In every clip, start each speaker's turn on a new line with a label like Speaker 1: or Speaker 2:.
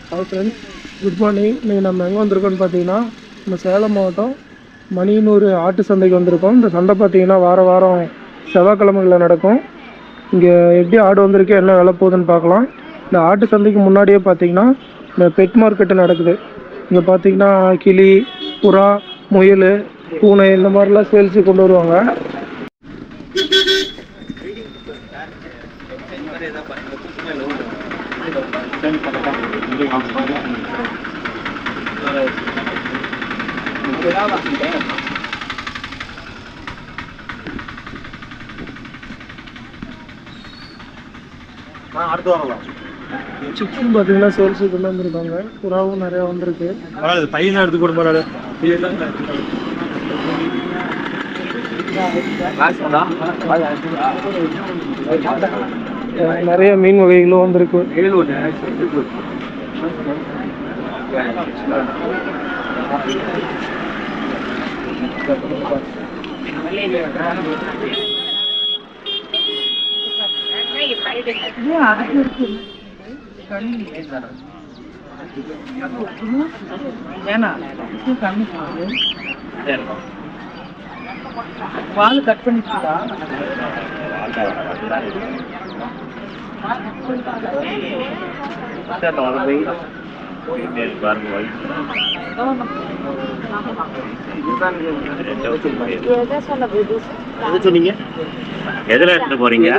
Speaker 1: Hi friends, good morning. இன்றைக்கி நம்ம எங்கே வந்திருக்கோம்னு பார்த்தீங்கன்னா, நம்ம சேலம் மாவட்டம் மணியனூர் ஆட்டு சந்தைக்கு வந்திருக்கோம். இந்த சந்தை பார்த்தீங்கன்னா வாரம் செவ்வாய்க்கிழமைகளில் நடக்கும். இங்கே எப்படி ஆடு வந்திருக்கு, என்ன விலை போகுதுன்னு பார்க்கலாம். இந்த ஆட்டு சந்தைக்கு முன்னாடியே பார்த்தீங்கன்னா இந்த பெட் மார்க்கெட்டு நடக்குது. இங்கே பார்த்தீங்கன்னா கிளி, புறா, முயல், பூனை இந்த மாதிரிலாம் சேல்ஸுக்கு கொண்டு வருவாங்க. சிக்கன் பார்த்தீங்கன்னா சேல்ஸுக்கு கொண்டு வந்துருக்காங்க. புறாவும் நிறையா வந்திருக்கு.
Speaker 2: பையனை எடுத்து கொடுப்பாரு.
Speaker 1: நிறைய மீன் வகைகளும் வந்திருக்கு.
Speaker 3: வால் கட் பண்ணிட்டா
Speaker 2: சொன்னீங்க எதுல எடுத்துட்டு போறீங்க?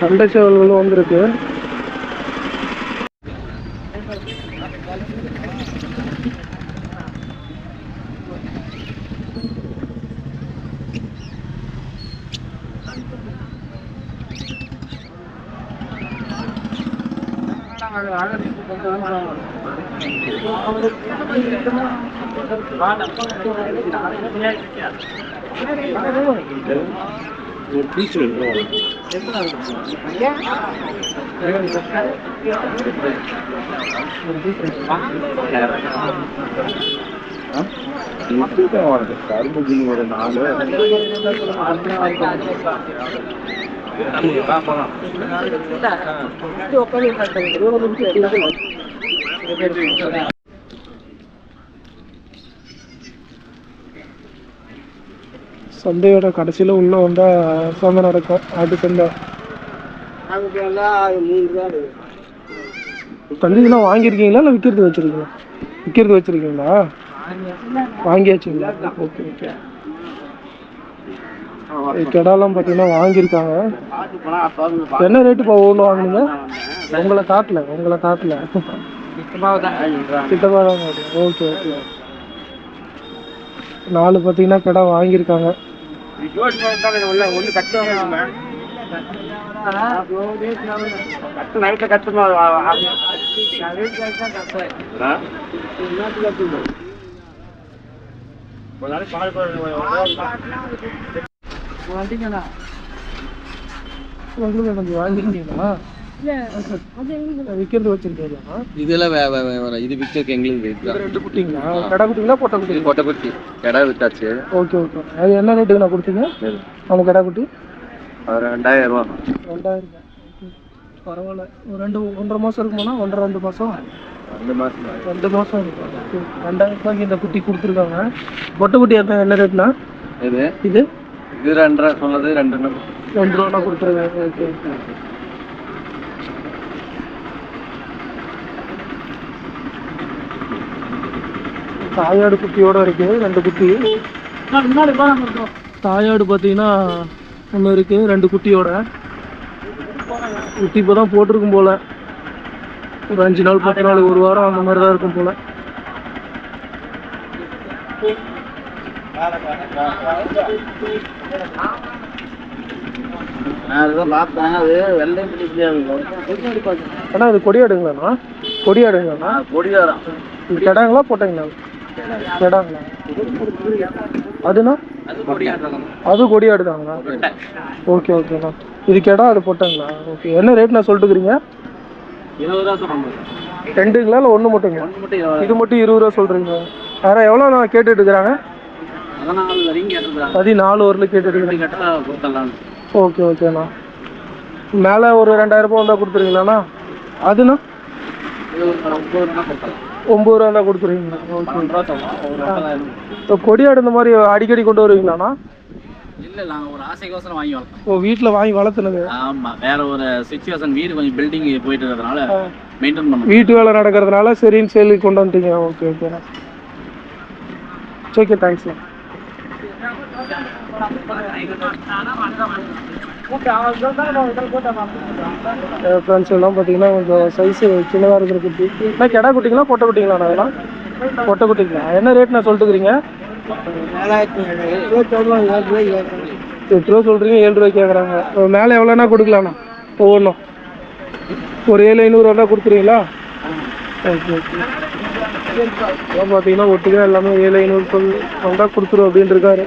Speaker 1: சண்டை சேவல்களும் வந்திருக்கு. சந்தையோட கடைசியில் உள்ள வந்தால் சந்தை நடக்கும். ஆட்டு சந்தை தந்திலாம் வாங்கியிருக்கீங்களா இல்லை விற்கிறது வச்சுருக்கீங்களா? விற்கிறது வச்சுருக்கீங்களா? வாங்கியாச்சுங்களா? Okay okay. கெடாலாம் பார்த்தீங்கன்னா வாங்கியிருக்காங்க. என்ன ரேட்டு ஒவ்வொன்று வாங்குனீங்க? உங்களை காட்டல சித்தப்பா தான். Okay okay. 4 பார்த்தீங்கன்னா கடை வாங்கியிருக்காங்க. வாங்கிருக்கீங்களா? விற்கிறது வச்சிருக்கீங்களா?
Speaker 3: இதெல்லாம் இது விற்கிறதுக்கு எங்களுக்கு
Speaker 1: 2 குட்டிங்களா? கடை குட்டிங்களா பொட்டை குட்டி?
Speaker 3: பொட்டை குட்டி கடை வித்தாச்சு.
Speaker 1: Okay okay. அது என்ன ரேட்டுக்கு நான் கொடுத்தீங்க? அவங்க கடை குட்டி
Speaker 3: 2000 ரூபா.
Speaker 1: 2000. பரவாயில்ல. ஒரு 1.5 மாதம் இருக்குமாண்ணா? 1.5-2 மாதம்? 2 மாதம் இருக்கும். 2000 ரூபாய்க்கு இந்த குட்டி கொடுத்துருக்காங்க. பொட்டை குட்டி என்ன ரேட்னா? இது
Speaker 3: 2 ரூபா சொன்னது 2
Speaker 1: ரூபா கொடுத்துருக்காங்க. Okay okay. தாயாடு குட்டியோட இருக்கு. 2 குட்டி. தாயாடு பார்த்தீங்கன்னா 1 இருக்கு, 2 குட்டியோட. குட்டி இப்போ தான் போட்டிருக்கும் போல. ஒரு 5 நாள் 10 நாள் 1 வாரம் அந்த மாதிரி தான் இருக்கும் போல. அண்ணா இது கொடியாடுங்களாண்ணா? கொடியாடுங்களாண்ணா?
Speaker 3: கொடியாரம்.
Speaker 1: இது கெடாங்களா போட்டாங்களா? கெடாங்களா? அதுண்ணா அது கொடியாடுதாங்களா? ஓகே ஓகேண்ணா. இது கெடா அது போட்டாங்களா? ஓகே. என்ன ரேட் நான் சொல்லிட்டுக்கிறீங்க?
Speaker 3: 20 ரூபா சொல்கிறேன்.
Speaker 1: 2ங்களா இல்லை 1 மட்டுங்க?
Speaker 3: ஒன்று மட்டும் 20.
Speaker 1: இது மட்டும் 20 ரூபா சொல்கிறீங்க. வேறு எவ்வளோ நான் கேட்டுட்டு இருக்கிறாங்க?
Speaker 3: 14 வரைக்கும் கேட்டுருக்காங்க.
Speaker 1: 14 வரல கேட்டுட்டு இருக்கிறீங்க.
Speaker 3: கேட்டால் கொடுத்துடலாம்.
Speaker 1: ஓகே ஓகேண்ணா. மேலே ஒரு 2000 ரூபாய் வந்தால் கொடுத்துருவீங்களாண்ணா? அதுண்ணா
Speaker 3: இது ஒரு 9 ரூபா கொடுத்துடலாம்.
Speaker 1: 9 ரூபா தான் கொடுத்துருவீங்களா? ஓகே.
Speaker 3: 12 ரூபா சொல்லலாம். ஒரு 10,000.
Speaker 1: இப்போ கொடியாடு இந்த மாதிரி அடிக்கடி கொண்டு வருவீங்களாண்ணா?
Speaker 3: இல்லை நாங்கள் ஒரு ஆசைக்கோசரம் வாங்கி வளர்த்தோம்.
Speaker 1: ஓ, வீட்டில் வாங்கி வளர்த்துனது?
Speaker 3: ஆமாம், வேற ஒரு சிச்சுவேஷன், வீடு கொஞ்சம் பில்டிங் போயிட்டு இருக்கிறதுனால மெயின்டைன் பண்ண
Speaker 1: வீட்டு வேலை நடக்கிறதுனால சரின்னு சேலுக்கு கொண்டு வந்துட்டீங்க. ஓகே ஓகேண்ணா. ஓகே, தேங்க்ஸ்ண்ணா. ஃப்ரெண்ட்ஸ் எல்லாம் பார்த்தீங்கன்னா கொஞ்சம் சைஸு சின்னதாக இருக்கிற குட்டி. என்ன கிடா குட்டிங்களா பொட்டை குட்டிங்களா? அதெல்லாம் பொட்டை குட்டிங்களா? என்ன ரேட் நான் சொல்லிட்டுக்கிறீங்க? 8 ரூபா சொல்கிறீங்க, 7 ரூபாய்க்கு கேட்குறாங்க. மேலே எவ்வளோனா கொடுக்கலாண்ணா? ஒவ்வொன்றும் ஒரு 7,500 வந்தால் கொடுத்துருவீங்களா? Okay okay. அதான் பார்த்தீங்கன்னா ஒட்டுக்கா எல்லாமே 7,500 வந்தால் கொடுத்துருவோம் அப்படின்னு இருக்காரு.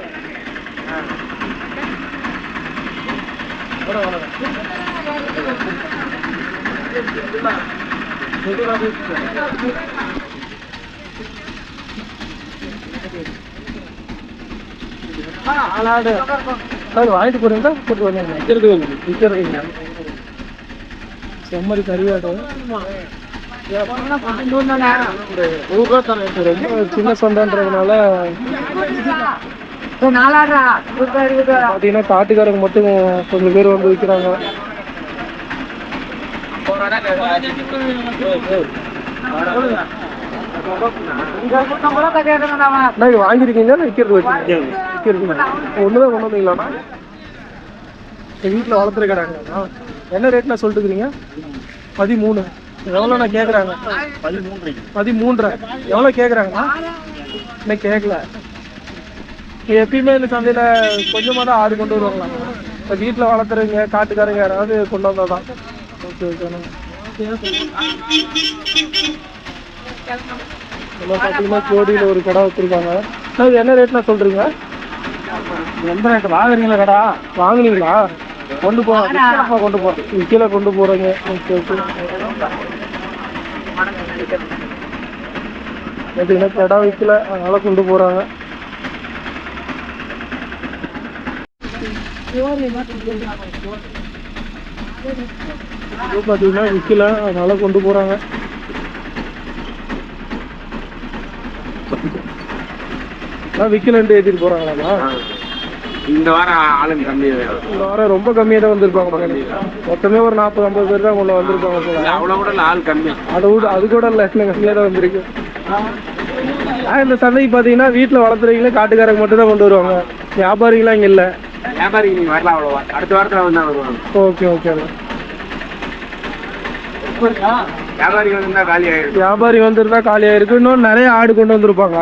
Speaker 1: வாங்கிட்டு போறீங்களா? கூட்டு வந்தீங்க செம்மறி கறியாடு. ரொம்ப சின்ன சொந்தன்றதுனால பார்த்தீங்கன்னா காட்டுக்காரங்க மட்டும் கொஞ்சம் பேர் வந்து விற்கிறாங்க. வாங்கிருக்கீங்க விற்கிறது விற்கிறீங்களா? ஒண்ணுதான் கொண்டு வந்தீங்களாண்ணா? வீட்டில் வளர்த்துற கிடாங்களா? என்ன ரேட்னா சொல்லிட்டுக்கிறீங்க? 13. எவ்வளோண்ணா கேட்குறாங்க? 13. எவ்வளோ கேட்குறாங்கண்ணா? இன்னும் கேட்கல. எப்பயுமே இந்த சந்தையில் கொஞ்சமாக தான் ஆடு கொண்டு வருவாங்களா? இப்போ வீட்டில் வளர்த்துறவங்க காட்டுக்காரங்க யாராவது கொண்டு வந்தால் தான். ஓகே ஓகேண்ணா. பார்த்தீங்கன்னா கோடியில் ஒரு கடை வச்சுருக்காங்க. அது என்ன ரேட்னா சொல்கிறீங்க? எந்த ரேட்டு வாங்குறீங்களா? கடை வாங்குனீங்களா? கொண்டு போகிறேன் கொண்டு போகிறேன் கீழே கொண்டு போகிறேங்க. Okay okay. பார்த்தீங்கன்னா கடை விற்கல, அதனால் கொண்டு போகிறாங்க. பார்த்தீங்கன்னா விற்கல, அதனால கொண்டு போகிறாங்க. விற்கலன்ட்டு ஏற்றிட்டு போகிறாங்களாண்ணா?
Speaker 3: இந்த வாரம் ஆளுங்க கம்மி.
Speaker 1: இந்த வாரம் ரொம்ப கம்மியாக தான் வந்திருப்பாங்க. மொத்தமே ஒரு 40-50 பேர் தான் கொண்டு வந்திருப்பாங்க போல.
Speaker 3: அவ்வளோ கூட இல்லை, ஆள் கம்மி.
Speaker 1: அது கூட இல்லை, இன்னும் கம்மியாக தான் வந்திருக்கு. இந்த சந்தைக்கு பார்த்தீங்கன்னா வீட்டில் வளர்த்துறீங்களே காட்டுக்காரங்க மட்டும் தான் கொண்டு வருவாங்க. வியாபாரிகளாம் இங்கே இல்லை.
Speaker 3: வியாபாரிக்கு நீங்கள் வரலாம், அவ்வளோவா அடுத்த வாரத்தில் வந்து வருவாங்க.
Speaker 1: Okay okay.
Speaker 3: வியாபாரிகள் இருந்தால் காலி ஆகிடும்.
Speaker 1: வியாபாரி வந்துருந்தா காலியாக இருக்கு. இன்னும் நிறைய ஆடு கொண்டு வந்திருப்பாங்க.